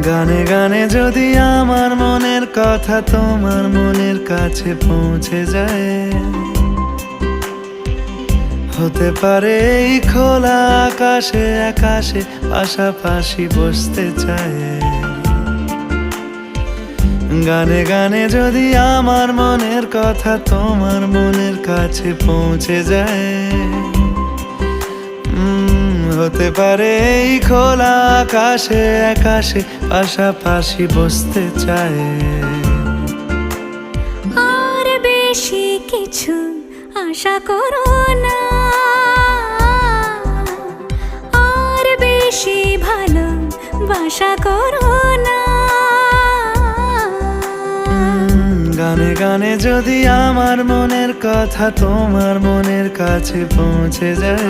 গানে গানে যদি আমার মনের কথা তোমার মনের কাছে পৌঁছে যায়, হতে পারে এই খোলা আকাশে আকাশে পাশাপাশি বসতে চায়। গানে গানে যদি আমার মনের কথা তোমার মনের কাছে পৌঁছে যায়, হতে পারে এই খোলা আকাশে আকাশে পাশাপাশি বসতে চায়। আর বেশি কিছু আশা করো না, আর বেশি ভালোবাসা করো না। গানে গানে যদি আমার মনের কথা তোমার মনের কাছে পৌঁছে যায়,